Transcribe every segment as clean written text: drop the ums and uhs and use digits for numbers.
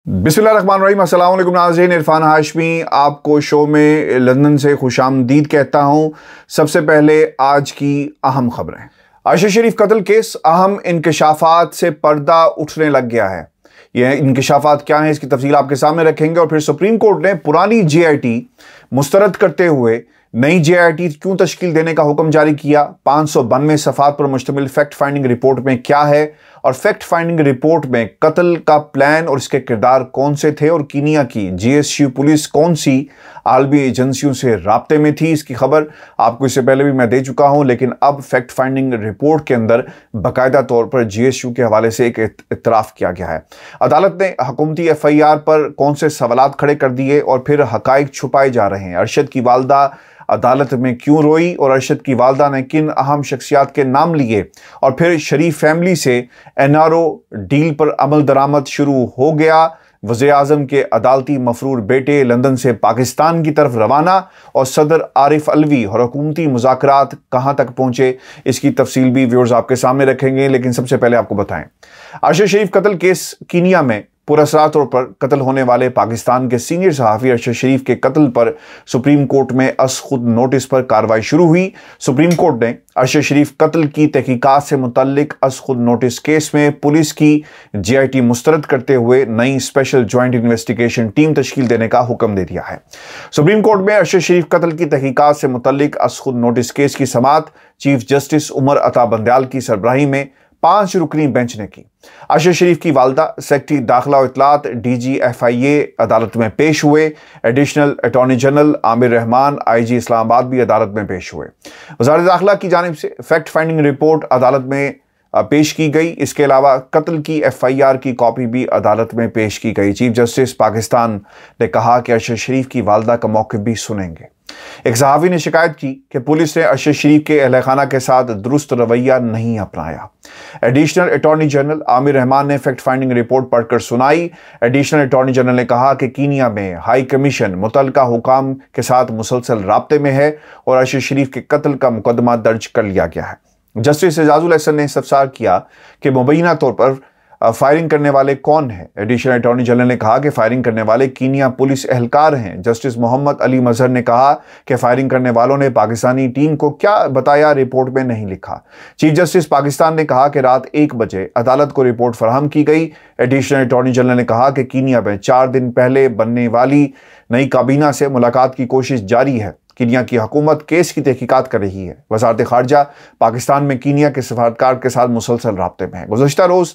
बिस्मिल्लाहिर्रहमानिर्रहीम। अस्सलाम वालेकुम नाज़रीन, इरफान हाशमी आपको शो में लंदन से खुशामदीद कहता हूं। सबसे पहले आज की अहम खबरें। आयशा शरीफ कत्ल केस अहम इंकशाफात से पर्दा उठने लग गया है। यह इंकशाफात क्या है, इसकी तफसील आपके सामने रखेंगे। और फिर सुप्रीम कोर्ट ने पुरानी JIT मुस्तरद करते हुए नई JIT क्यों तश्कील देने का हुक्म जारी किया। 592 सफ़ात पर मुश्तमिल फैक्ट फाइंडिंग रिपोर्ट में क्या है, और फैक्ट फाइंडिंग रिपोर्ट में कत्ल का प्लान और इसके किरदार कौन से थे, और कीनिया की GSU पुलिस कौन सी आलमी एजेंसियों से राब्ते में थी। इसकी खबर आपको इससे पहले भी मैं दे चुका हूं, लेकिन अब फैक्ट फाइंडिंग रिपोर्ट के अंदर बाकायदा तौर पर GSU के हवाले से एक इतराफ़ किया गया है। अदालत ने हुकूमती FIR पर कौन से सवालात खड़े कर दिए, और फिर हकाइक छुपाए जा रहे हैं। अरशद की वालदा अदालत में क्यों रोई, और अरशद की वालदा ने किन अहम शख्सियात के नाम लिए, और फिर शरीफ फैमिली से NRO डील पर अमल दरामद शुरू हो गया। वज़ीर आज़म के अदालती मफरूर बेटे लंदन से पाकिस्तान की तरफ रवाना, और सदर आरिफ अलवी और हुकूमती मुज़ाकरात कहाँ तक पहुँचे, इसकी तफसील भी व्यूअर्स आपके सामने रखेंगे। लेकिन सबसे पहले आपको बताएं, आयशा शरीफ कत्ल केस कीनिया में पुरअसरार तौर पर कत्ल होने वाले पाकिस्तान के सीनियर सहाफ़ी अरशद शरीफ के कत्ल पर सुप्रीम कोर्ट में अस खुद नोटिस पर कार्रवाई शुरू हुई। सुप्रीम कोर्ट ने अरशद शरीफ कत्ल की तहकीकात से मुतल्लिक अस खुद नोटिस केस में पुलिस की JIT मुस्तरद करते हुए नई स्पेशल जॉइंट इन्वेस्टिगेशन टीम तश्कील देने का हुक्म दे दिया है। सुप्रीम कोर्ट में अरशद शरीफ कत्ल की तहकीकात से मुतल्लिक अस खुद नोटिस केस की समाअत चीफ जस्टिस उमर अता बंदयाल की सरबराही में 5 रुकनी बेंच ने की। अरशद शरीफ की वालदा सेक्रेटरी दाखिला और इत्तलात DG FIA अदालत में पेश हुए। Additional attorney general Aamir Rahman IG Islamabad भी अदालत में पेश हुए। वज़ारत दाखिला की जानिब से फैक्ट फाइंडिंग रिपोर्ट अदालत में पेश की गई। इसके अलावा कत्ल की FIR की कॉपी भी अदालत में पेश की गई। चीफ जस्टिस पाकिस्तान ने कहा कि अरशद शरीफ की वालदा का मौक़िफ़ भी सुनेंगे। एक सहाफ़ी ने शिकायत की कि पुलिस ने अरशद शरीफ के अहल खाना के साथ दुरुस्त रवैया नहीं अपनाया। Additional attorney general Aamir Rahman ने फैक्ट फाइंडिंग रिपोर्ट पढ़कर सुनाई। एडिशनल अटॉर्नी जनरल ने कहा कि कीनिया में हाई कमीशन मुतल्लिका हुकाम के साथ मुसलसल राब्ते में है, और अरशद शरीफ के कत्ल का मुकदमा दर्ज कर लिया गया है। जस्टिस एजाजुल हसन ने इस्तफसार किया कि मुबैना तौर पर फायरिंग करने वाले कौन हैं। एडिशनल अटॉर्नी जनरल ने कहा कि फायरिंग करने वाले कीनिया पुलिस एहलकार हैं। जस्टिस मोहम्मद अली मजहर ने कहा कि फायरिंग करने वालों ने पाकिस्तानी टीम को क्या बताया, रिपोर्ट में नहीं लिखा। चीफ जस्टिस पाकिस्तान ने कहा कि रात 1 बजे अदालत को रिपोर्ट फराहम की गई। एडिशनल अटॉर्नी जनरल ने कहा कि कीनिया में 4 दिन पहले बनने वाली नई काबीना से मुलाकात की कोशिश जारी है। कीनिया की हुकूमत केस की तहकीकात कर रही है। वज़ारत ख़ारजा पाकिस्तान में कीनिया के सफारतकार के साथ मुसलसल राब्ते में है। गुज़श्ता रोज़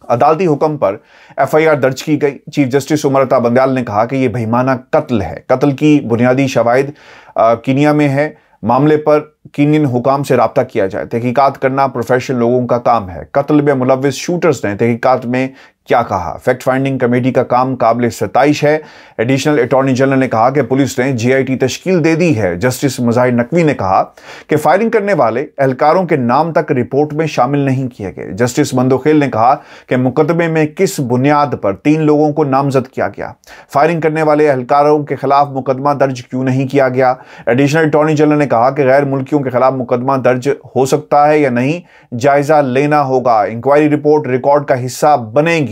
अदालती हुक्म पर FIR दर्ज की गई। चीफ जस्टिस उमर अता बंदयाल ने कहा कि यह बेईमाना कत्ल है। कत्ल की बुनियादी शवाहिद कीनिया में है। मामले पर कीनियन हुकाम से राब्ता किया जाए। तहकीकात करना प्रोफेशनल लोगों का काम है। कत्ल में मुलव्विस शूटर्स ने तहकीकात में क्या कहा। फैक्ट फाइंडिंग कमेटी का काम काबिल सताइश है। एडिशनल अटॉर्नी जनरल ने कहा कि पुलिस ने JIT तश्कील दे दी है। जस्टिस मुजाहिर नकवी ने कहा कि फायरिंग करने वाले एहलकारों के नाम तक रिपोर्ट में शामिल नहीं किए गए। जस्टिस मंदोखेल ने कहा कि मुकदमे में किस बुनियाद पर 3 लोगों को नामजद किया गया। फायरिंग करने वाले एहलकारों के खिलाफ मुकदमा दर्ज क्यों नहीं किया गया। एडिशनल अटॉर्नी जनरल ने कहा कि गैर मुल्कियों के खिलाफ मुकदमा दर्ज हो सकता है या नहीं, जायजा लेना होगा। इंक्वायरी रिपोर्ट रिकॉर्ड का हिस्सा बनेगी।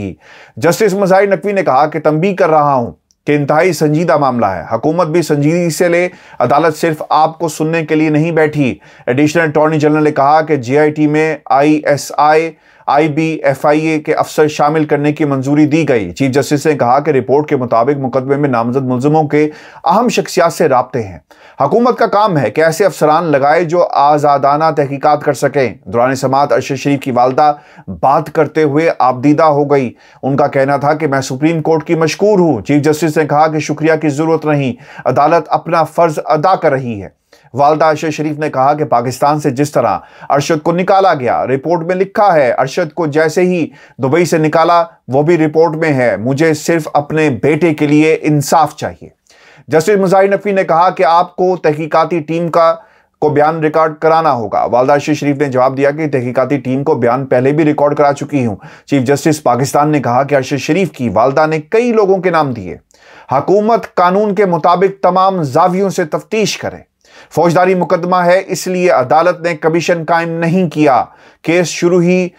जस्टिस मुजाहिर नकवी ने कहा कि तंबीह कर रहा हूं कि इंतहाई संजीदा मामला है। हुकूमत भी संजीदगी से ले, अदालत सिर्फ आपको सुनने के लिए नहीं बैठी। एडिशनल अटॉर्नी जनरल ने कहा कि JIT में ISI IB FIA के अफसर शामिल करने की मंजूरी दी गई। चीफ जस्टिस ने कहा कि रिपोर्ट के मुताबिक मुकदमे में नामजद मुल्जिमों के अहम शख्सियात से राब्ते हैं। हुकूमत का काम है कि ऐसे अफसरान लगाए जो आज़ादाना तहकीकात कर सकें। दौरान समाअत अरशद शरीफ की वालदा बात करते हुए आबदीदा हो गई। उनका कहना था कि मैं सुप्रीम कोर्ट की मशकूर हूँ। चीफ जस्टिस ने कहा कि शुक्रिया की जरूरत नहीं, अदालत अपना फर्ज अदा कर रही है। वालदा अरशद शरीफ ने कहा कि पाकिस्तान से जिस तरह अरशद को निकाला गया, रिपोर्ट में लिखा है। अरशद को जैसे ही दुबई से निकाला, वो भी रिपोर्ट में है। मुझे सिर्फ अपने बेटे के लिए इंसाफ चाहिए। जस्टिस मुजाहिर नकवी ने कहा कि आपको तहकीकाती टीम को बयान रिकॉर्ड कराना होगा। वालदा अरशद शरीफ ने जवाब दिया कि तहकीकाती टीम को बयान पहले भी रिकॉर्ड करा चुकी हूं। चीफ जस्टिस पाकिस्तान ने कहा कि अरशद शरीफ की वालदा ने कई लोगों के नाम दिए। हुकूमत कानून के मुताबिक तमाम जावियों से तफ्तीश करे। फौजदारी मुकदमा है, इसलिए अदालत ने कमीशन कायम नहीं किया। केस शुरू ही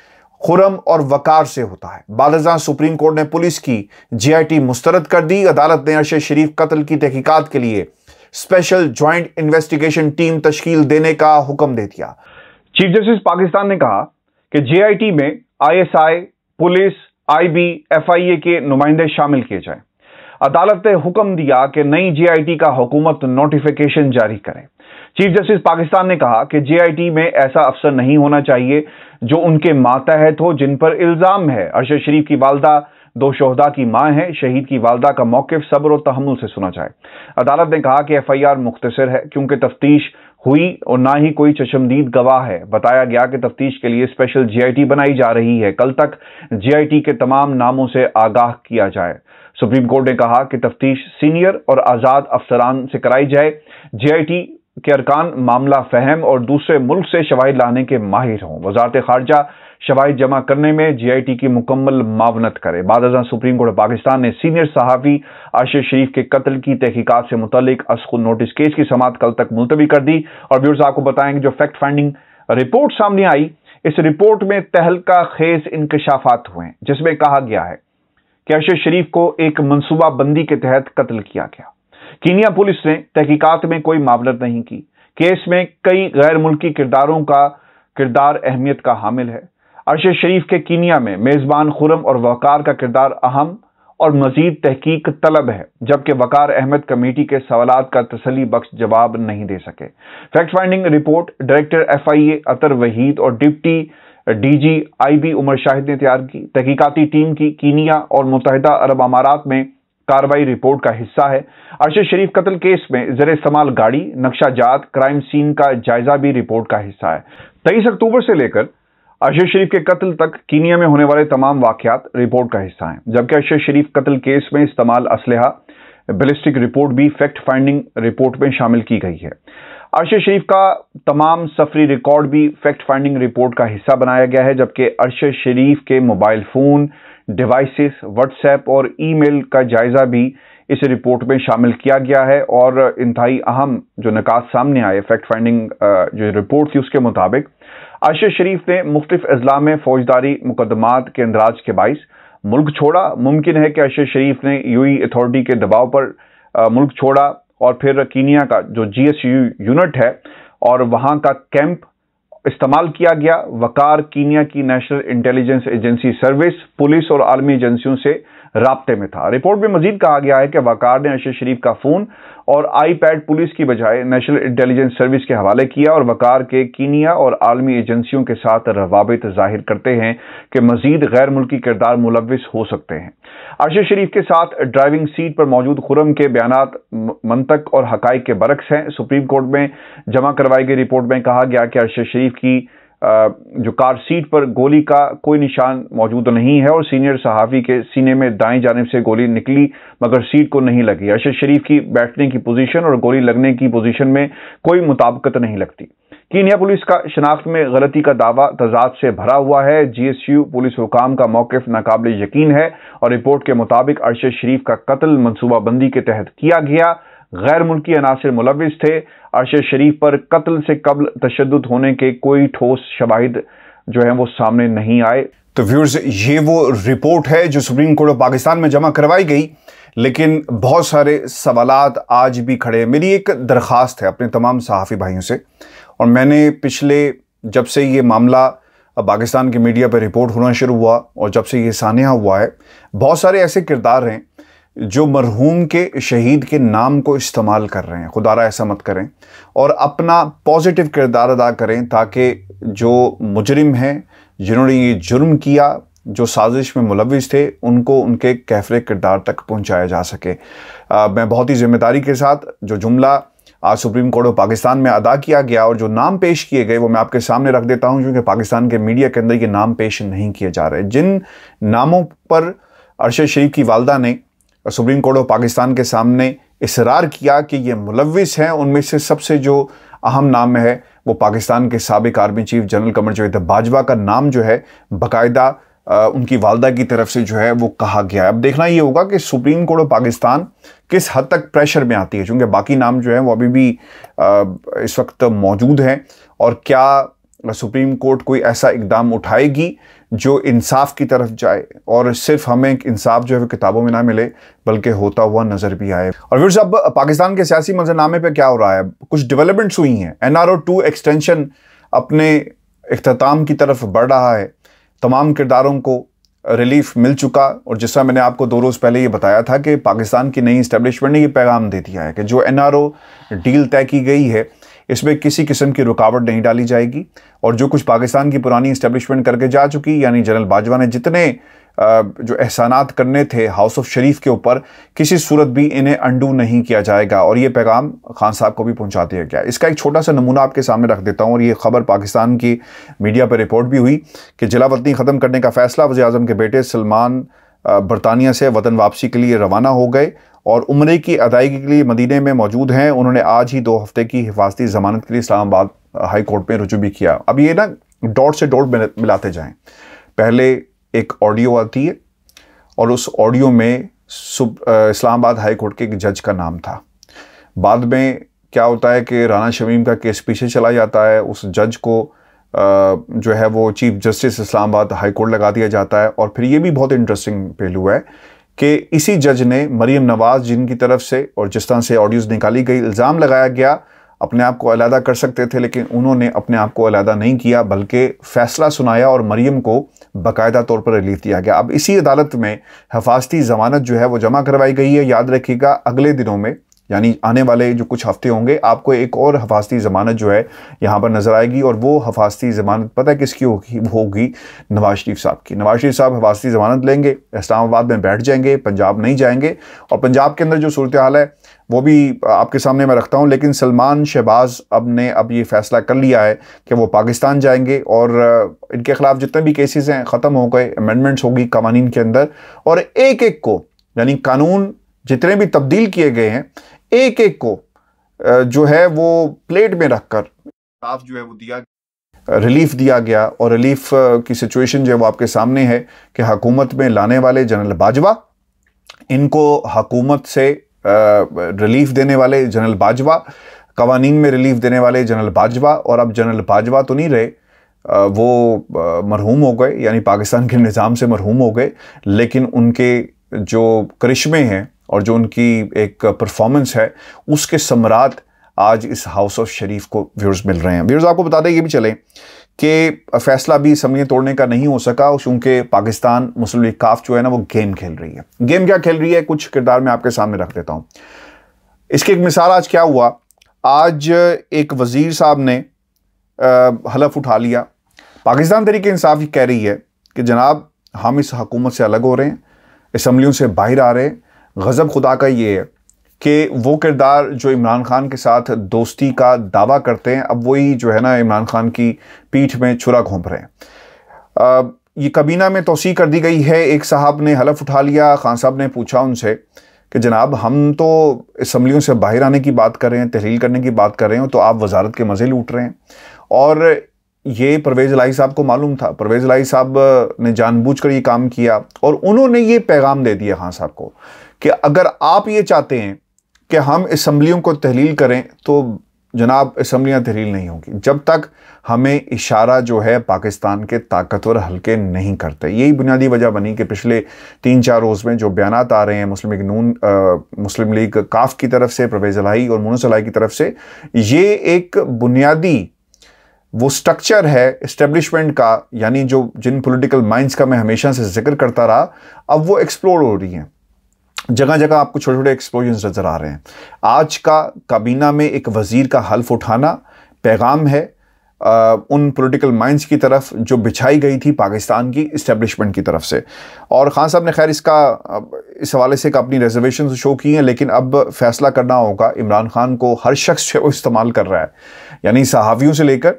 खुरम और वकार से होता है। बालज़ां सुप्रीम कोर्ट ने पुलिस की GIT मुस्तरद कर दी। अदालत ने अरशद शरीफ कत्ल की तहकीकात के लिए स्पेशल ज्वाइंट इन्वेस्टिगेशन टीम तश्कील देने का हुक्म दे दिया। चीफ जस्टिस पाकिस्तान ने कहा कि GIT में ISI, पुलिस, IB, FIA के नुमाइंदे शामिल किए जाएं। अदालत ने हुक्म दिया कि नई GIT का हुकूमत नोटिफिकेशन जारी करे। चीफ जस्टिस पाकिस्तान ने कहा कि GIT में ऐसा अफसर नहीं होना चाहिए जो उनके मातहत हो जिन पर इल्जाम है। अरशद शरीफ की वालदा 2 शोहदा की मां है। शहीद की वालदा का मौकिफ सब्र और तहम्मुल से सुना जाए। अदालत ने कहा कि FIR मुख्तसर है क्योंकि तफ्तीश हुई और ना ही कोई चशमदीद गवाह है। बताया गया कि तफ्तीश के लिए स्पेशल GIT बनाई जा रही है। कल तक GIT के तमाम नामों से आगाह किया जाए। सुप्रीम कोर्ट ने कहा कि तफ्तीश सीनियर और आजाद अफसरान से कराई जाए। GIT के अरकान मामला फहम और दूसरे मुल्क से शवाहिद लाने के माहिर हों। वजारत खारजा शवाहिद जमा करने में GIT की मुकम्मल मावनत करे। बालज़ां सुप्रीम कोर्ट पाकिस्तान ने सीनियर सहाफ़ी अरशद शरीफ के कत्ल की तहकीकात से मुतल्लिक अस्कुल नोटिस केस की समाअत कल तक मुलतवी कर दी। और व्यूअर्स आपको बताएंगे जो फैक्ट फाइंडिंग रिपोर्ट सामने आई, इस रिपोर्ट में तहलका खेज इंकशाफात हुए हैं, जिसमें कहा गया है कि अरशद शरीफ को एक मनसूबा बंदी के तहत कत्ल किया गया। कीनिया पुलिस ने तहकीकात में कोई मावनत नहीं की। केस में कई गैर मुल्की किरदारों का किरदार अहमियत का हामिल है। अरशद शरीफ के कीनिया में मेजबान खुरम और वकार का किरदार अहम और मजीद तहकीक तलब है, जबकि वकार अहमद कमेटी के सवालात का तसल्ली बख्श जवाब नहीं दे सके। Fact finding report director FIA Athar Waheed और deputy DG IB Umar Shahid ने तैयार की। तहकीकाती टीम की कीनिया और मुत्तहिदा अरब अमारात में कार्रवाई रिपोर्ट का हिस्सा है। अरशद शरीफ कत्ल केस में ज़ेर इस्तेमाल गाड़ी, नक्शा जात, क्राइम सीन का जायजा भी रिपोर्ट का हिस्सा है। 23 अक्टूबर से लेकर अरशद शरीफ के कत्ल तक कीनिया में होने वाले तमाम वाकयात रिपोर्ट का हिस्सा हैं, जबकि अरशद शरीफ कत्ल केस में इस्तेमाल असलहा बैलिस्टिक रिपोर्ट भी फैक्ट फाइंडिंग रिपोर्ट में शामिल की गई है। अरशद शरीफ का तमाम सफरी रिकॉर्ड भी फैक्ट फाइंडिंग रिपोर्ट का हिस्सा बनाया गया है, जबकि अरशद शरीफ के मोबाइल फोन, डिवाइसेस, व्हाट्सएप और ईमेल का जायजा भी इस रिपोर्ट में शामिल किया गया है। और इंतहाई अहम जो निकात सामने आए फैक्ट फाइंडिंग जो रिपोर्ट थी उसके मुताबिक अरशद शरीफ ने मुख्तलिफ अजला में फौजदारी मुकदमात के अंदराज के बाइस मुल्क छोड़ा। मुमकिन है कि अरशद शरीफ ने UAE अथॉरिटी के दबाव पर मुल्क छोड़ा और फिर कीनिया का जो GSU यूनिट है और वहां का कैंप इस्तेमाल किया गया। वकार कीनिया की national intelligence agency service, police और आलमी एजेंसियों से राब्ते में था। रिपोर्ट में मजीद कहा गया है कि वकार ने अरशद शरीफ का फोन और iPad पुलिस की बजाय नेशनल इंटेलिजेंस सर्विस के हवाले किया और वकार के कीनिया और आलमी एजेंसियों के साथ रवाबित जाहिर करते हैं कि मजीद गैर मुल्की किरदार मुलविस हो सकते हैं। अरशद शरीफ के साथ ड्राइविंग सीट पर मौजूद खुरम के बयानात मंतक और हकाइक के बरक्स हैं। सुप्रीम कोर्ट में जमा करवाई गई रिपोर्ट में कहा गया कि अरशद शरीफ की जो कार सीट पर गोली का कोई निशान मौजूद नहीं है और सीनियर सहाफ़ी के सीने में दाएं जानिब से गोली निकली मगर सीट को नहीं लगी। अरशद शरीफ की बैठने की पोजीशन और गोली लगने की पोजीशन में कोई मुताबिकत नहीं लगती। कीनिया पुलिस का शनाख्त में गलती का दावा तजाद से भरा हुआ है। GSU पुलिस हुकाम का मौकिफ नाकाबिल यकीन है और रिपोर्ट के मुताबिक अरशद शरीफ का कत्ल मनसूबाबंदी के तहत किया गया। गैर मुल्की अनासिर मुलविस थे। अरशद शरीफ पर कत्ल से कब्ल तशद्दुद होने के कोई ठोस शवाहिद जो है वो सामने नहीं आए। तो व्यूअर्स, ये वो रिपोर्ट है जो सुप्रीम कोर्ट ऑफ पाकिस्तान में जमा करवाई गई, लेकिन बहुत सारे सवालात आज भी खड़े हैं। मेरी एक दरख्वास्त है अपने तमाम सहाफ़ी भाइयों से, और मैंने पिछले जब से ये मामला पाकिस्तान के मीडिया पर रिपोर्ट होना शुरू हुआ और जब से ये सानिया हुआ है, बहुत सारे ऐसे किरदार हैं जो मरहूम के शहीद के नाम को इस्तेमाल कर रहे हैं। खुदारा ऐसा मत करें और अपना पॉजिटिव किरदार अदा करें ताकि जो मुजरिम हैं, जिन्होंने ये जुर्म किया, जो साजिश में मुलविस थे, उनको उनके कैफरे किरदार तक पहुंचाया जा सके। मैं बहुत ही जिम्मेदारी के साथ जो जुमला आज सुप्रीम कोर्ट ऑफ पाकिस्तान में अदा किया गया और जो नाम पेश किए गए वो मैं आपके सामने रख देता हूं, क्योंकि पाकिस्तान के मीडिया के अंदर ये नाम पेश नहीं किए जा रहे। जिन नामों पर अरशद शरीफ की वालदा ने सुप्रीम कोर्ट ऑफ पाकिस्तान के सामने इसरार किया कि ये मुलविस हैं, उनमें से सबसे जो अहम नाम है वो पाकिस्तान के साबिक army chief general Qamar Javed Bajwa का नाम जो है बाकायदा उनकी वालदा की तरफ से जो है वो कहा गया है। अब देखना ये होगा कि सुप्रीम कोर्ट ऑफ पाकिस्तान किस हद तक प्रेशर में आती है, क्योंकि बाकी नाम जो है वो अभी भी इस वक्त मौजूद हैं, और क्या सुप्रीम कोर्ट कोई ऐसा इकदाम उठाएगी जो इंसाफ की तरफ जाए और सिर्फ हमें इंसाफ जो है वो किताबों में ना मिले बल्कि होता हुआ नजर भी आए। और फिर अब पाकिस्तान के सियासी मंजरनामे पे क्या हो रहा है, कुछ डेवलपमेंट्स हुई हैं। NRO-2 एक्सटेंशन अपने इख्तिताम की तरफ बढ़ रहा है, तमाम किरदारों को रिलीफ मिल चुका, और जिस तरह मैंने आपको 2 रोज़ पहले ये बताया था कि पाकिस्तान की नई इस्टेब्लिशमेंट ने ये पैगाम दे दिया है कि जो NRO डील तय की गई है इसमें किसी किस्म की रुकावट नहीं डाली जाएगी, और जो कुछ पाकिस्तान की पुरानी इस्टेब्लिशमेंट करके जा चुकी, यानी जनरल बाजवा ने जितने जो एहसानात करने थे हाउस ऑफ शरीफ के ऊपर, किसी सूरत भी इन्हें अंडू नहीं किया जाएगा। और ये पैगाम खान साहब को भी पहुंचा दिया गया। इसका एक छोटा सा नमूना आपके सामने रख देता हूं, और ये खबर पाकिस्तान की मीडिया पर रिपोर्ट भी हुई कि जलावतनी ख़त्म करने का फैसला, वज़ीर आज़म के बेटे सलमान बरतानिया से वतन वापसी के लिए रवाना हो गए और उम्रे की अदायगी के लिए मदीने में मौजूद हैं। उन्होंने आज ही 2 हफ्ते की हिफाजती ज़मानत के लिए इस्लामाबाद हाई कोर्ट में रुजू भी किया। अब ये ना डॉट से डॉट मिलाते जाएं। पहले एक ऑडियो आती है और उस ऑडियो में इस्लामाबाद हाई कोर्ट के एक जज का नाम था। बाद में क्या होता है कि राना शमीम का केस पीछे चला जाता है, उस जज को जो है वो chief justice Islamabad high court लगा दिया जाता है। और फिर ये भी बहुत इंटरेस्टिंग पहलू है कि इसी जज ने मरीम नवाज़, जिनकी तरफ से और जिस तरह से ऑडियोज़ निकाली गई, इल्ज़ाम लगाया गया अपने आप को अलहदा कर सकते थे, लेकिन उन्होंने अपने आप को अलहदा नहीं किया बल्कि फ़ैसला सुनाया और मरीम को बाकायदा तौर पर रिलीफ दिया गया। अब इसी अदालत में हिफाजती ज़मानत जो है वो जमा करवाई गई है। याद रखिएगा अगले दिनों में, यानी आने वाले जो कुछ हफ्ते होंगे, आपको एक और हिफाजती ज़मानत जो है यहाँ पर नज़र आएगी। और वो हिफाजती ज़मानत पता है किसकी होगी? वो होगी नवाज शरीफ साहब की। नवाज शरीफ साहब हिफाजती ज़मानत लेंगे, इस्लामाबाद में बैठ जाएंगे, पंजाब नहीं जाएंगे। और पंजाब के अंदर जो सूरत हाल है वो भी आपके सामने मैं रखता हूँ। लेकिन सलमान शहबाज अब ये फ़ैसला कर लिया है कि वो पाकिस्तान जाएंगे और इनके ख़िलाफ़ जितने भी केसेस हैं ख़त्म हो गए, अमेंडमेंट्स होगी कानून के अंदर, और एक एक को, यानी कानून जितने भी तब्दील किए गए हैं, एक एक को जो है वो प्लेट में रखकर साफ जो है वो दिया, रिलीफ दिया गया। और रिलीफ की सिचुएशन जो है वो आपके सामने है कि हुकूमत में लाने वाले जनरल बाजवा, इनको हुकूमत से रिलीफ देने वाले जनरल बाजवा, कवानीन में रिलीफ देने वाले जनरल बाजवा, और अब जनरल बाजवा तो नहीं रहे, वो मरहूम हो गए, यानी पाकिस्तान के निज़ाम से मरहूम हो गए, लेकिन उनके जो करिश्मे हैं और जो उनकी एक परफॉर्मेंस है उसके समरात आज इस हाउस ऑफ शरीफ को व्यूअर्स मिल रहे हैं। व्यूअर्स आपको बता दें ये भी चले कि फ़ैसला भी असम्बलियाँ तोड़ने का नहीं हो सका, क्योंकि पाकिस्तान मुस्लिम लीग काफ जो है ना वो गेम खेल रही है। गेम क्या खेल रही है, कुछ किरदार मैं आपके सामने रख देता हूँ। इसकी एक मिसाल आज क्या हुआ, आज एक वज़ीर साहब ने हलफ उठा लिया। पाकिस्तान तहरीक इंसाफ कह रही है कि जनाब हम इस हुकूमत से अलग हो रहे हैं, असम्बलियों से बाहर आ रहे हैं। गज़ब खुदा का ये है कि वो किरदार जो इमरान खान के साथ दोस्ती का दावा करते हैं, अब वही जो है ना इमरान खान की पीठ में छुरा घोंप रहे हैं। ये कबीना में तोसी कर दी गई है। एक साहब ने हलफ उठा लिया, खान साहब ने पूछा उनसे कि जनाब हम तो असम्बलियों से बाहर आने की बात कर रहे हैं, तहलील करने की बात कर रहे हैं, तो आप वजारत के मज़े लूट रहे हैं। और ये परवेज़ इलाही साहब को मालूम था, परवेज़ इलाही साहब ने जानबूझकर ये काम किया और उन्होंने ये पैगाम दे दिया खान साहब को कि अगर आप ये चाहते हैं कि हम असम्बलियों को तहलील करें तो जनाब असम्बलियाँ तहलील नहीं होगी जब तक हमें इशारा जो है पाकिस्तान के ताकतवर हल्के नहीं करते। यही बुनियादी वजह बनी कि पिछले 3-4 रोज़ में जो बयानात आ रहे हैं मुस्लिम लीग काफ की तरफ से, परवेज़ इलाही और मुनस इलाही की तरफ से, ये एक बुनियादी वो स्ट्रक्चर है इस्टेब्लिशमेंट का, यानी जो जिन पॉलिटिकल माइंड्स का मैं हमेशा से जिक्र करता रहा, अब वो एक्सप्लोर हो रही हैं। जगह जगह आपको छोटे छोटे एक्सप्लोजन्स नज़र आ रहे हैं। आज का काबीना में एक वज़ीर का हल्फ उठाना पैगाम है उन पॉलिटिकल माइंड्स की तरफ जो बिछाई गई थी पाकिस्तान की इस्टेब्लिशमेंट की तरफ से। और ख़ान साहब ने खैर इस हवाले से अपनी रिजर्वेशन शो की हैं, लेकिन अब फैसला करना होगा। इमरान खान को हर शख्स जो इस्तेमाल कर रहा है, यानी सहाफ़ियों से लेकर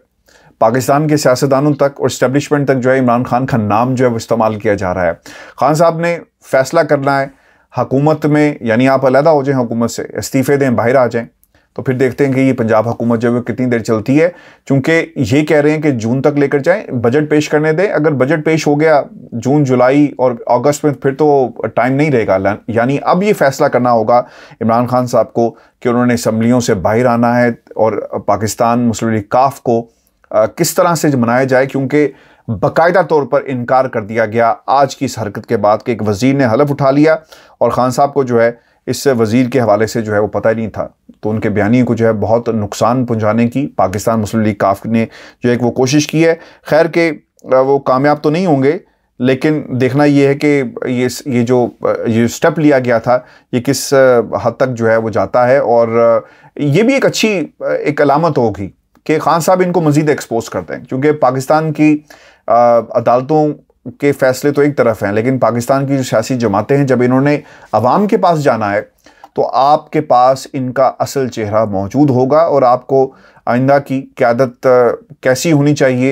पाकिस्तान के सियासतदानों तक और इस्टेब्लिशमेंट तक जो है इमरान खान का नाम जो है वो इस्तेमाल किया जा रहा है। खान साहब ने फैसला करना है हुकूमत में, यानी आप अलहदा हो जाएं हुकूमत से, इस्तीफ़े दें, बाहर आ जाएं, तो फिर देखते हैं कि ये पंजाब हुकूमत जो है कितनी देर चलती है। चूँकि ये कह रहे हैं कि जून तक लेकर जाएं, बजट पेश करने दें। अगर बजट पेश हो गया जून, जुलाई और अगस्त में, फिर तो टाइम नहीं रहेगा। यानी अब ये फैसला करना होगा इमरान खान साहब को कि उन्होंने असम्बलियों से बाहर आना है और पाकिस्तान मुस्लिम लीग काफ को किस तरह से मनाया जाए, क्योंकि बाकायदा तौर पर इनकार कर दिया गया आज की इस हरकत के बाद कि एक वज़ीर ने हलफ उठा लिया और ख़ान साहब को जो है इस वज़ीर के हवाले से जो है वो पता ही नहीं था। तो उनके बयानी को जो है बहुत नुकसान पहुंचाने की पाकिस्तान मुस्लिम लीग काफ ने जो एक वो कोशिश की है। खैर के वो कामयाब तो नहीं होंगे, लेकिन देखना ये है कि ये स्टेप लिया गया था ये किस हद तक जो है वो जाता है। और ये भी एक अच्छी एक अलामत होगी कि ख़ान साहब इनको मज़ीद एक्सपोज करते हैं, क्योंकि पाकिस्तान की अदालतों के फ़ैसले तो एक तरफ हैं, लेकिन पाकिस्तान की जो सियासी जमातें हैं, जब इन्होंने अवाम के पास जाना है तो आपके पास इनका असल चेहरा मौजूद होगा और आपको आइंदा की क़यादत कैसी होनी चाहिए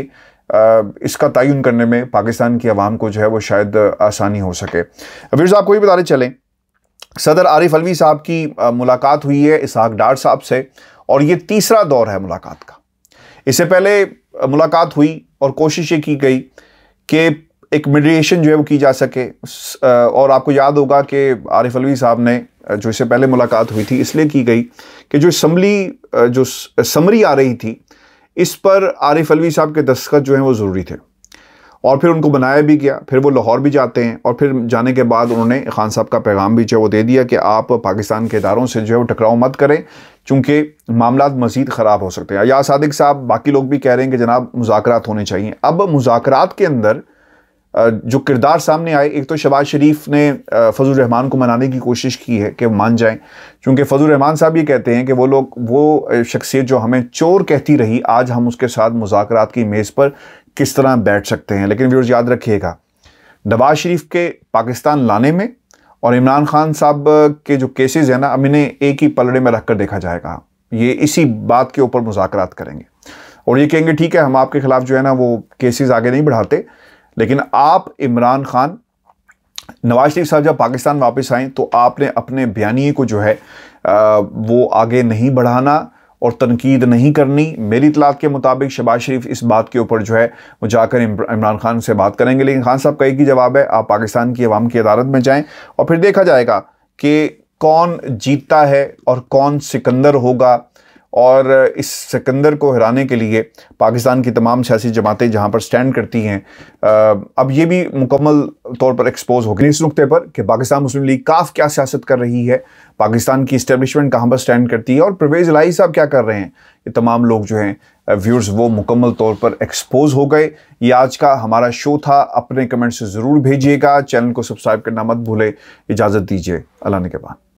इसका तयन करने में पाकिस्तान की अवाम को जो है वो शायद आसानी हो सके। व्यूअर्स, आपको भी बताते चलें, सदर आरिफ अलवी साहब की मुलाकात हुई है इसहाक डार साहब से और ये तीसरा दौर है मुलाकात का। इससे पहले मुलाकात हुई और कोशिश ये की गई कि एक मीडिएशन जो है वो की जा सके। और आपको याद होगा कि आरिफ अलवी साहब ने जो इससे पहले मुलाकात हुई थी इसलिए की गई कि जो समरी आ रही थी इस पर आरिफ अलवी साहब के दस्तखत जो हैं वो ज़रूरी थे और फिर उनको बनाया भी गया। फिर वो लाहौर भी जाते हैं और फिर जाने के बाद उन्होंने ख़ान साहब का पैगाम भी जो है वो दे दिया कि आप पाकिस्तान के इदारों से जो है वो टकराव मत करें, चूँकि मामला मज़ीद ख़राब हो सकते हैं। या सादिक साहब, बाकी लोग भी कह रहे हैं कि जनाब मुज़ाकरात होने चाहिए। अब मुज़ाकरात के अंदर जो किरदार सामने आए, एक तो शहबाज शरीफ ने फजल रहमान को मनाने की कोशिश की है कि मान जाएं, क्योंकि फजल रहमान साहब ये कहते हैं कि वो शख्सियत जो हमें चोर कहती रही, आज हम उसके साथ मुज़ाकरात की मेज़ पर किस तरह बैठ सकते हैं। लेकिन व्यूअर्स याद रखिएगा, नवाज शरीफ के पाकिस्तान लाने में और इमरान खान साहब के जो केसेस हैं ना, अब इन्हें एक ही पलड़े में रख कर देखा जाएगा। ये इसी बात के ऊपर मुज़ाकरात करेंगे और ये कहेंगे ठीक है, हम आपके खिलाफ जो है ना वो केसेस आगे नहीं बढ़ाते, लेकिन आप इमरान खान, नवाज शरीफ साहब जब पाकिस्तान वापस आए तो आपने अपने बयानिए को जो है वो आगे नहीं बढ़ाना और तनकीद नहीं करनी। मेरी इतलात के मुताबिक शहबाज शरीफ इस बात के ऊपर जो है वो जाकर इमरान खान से बात करेंगे, लेकिन खान साहब का एक ही जवाब है, आप पाकिस्तान की अवाम की अदालत में जाएं और फिर देखा जाएगा कि कौन जीतता है और कौन सिकंदर होगा। और इस सिकंदर को हराने के लिए पाकिस्तान की तमाम सियासी जमातें जहां पर स्टैंड करती हैं, अब ये भी मुकम्मल तौर पर एक्सपोज हो गई इस नुक्ते पर कि पाकिस्तान मुस्लिम लीग काफ क्या सियासत कर रही है, पाकिस्तान की इस्टेब्लिशमेंट कहाँ पर स्टैंड करती है और परवेज़ इलाही साहब क्या कर रहे हैं। ये तमाम लोग जो हैं व्यूअर्स वो मुकम्मल तौर पर एक्सपोज हो गए। ये आज का हमारा शो था। अपने कमेंट्स ज़रूर भेजिएगा, चैनल को सब्सक्राइब करना मत भूले। इजाज़त दीजिए, अल्लाह ने के बाद।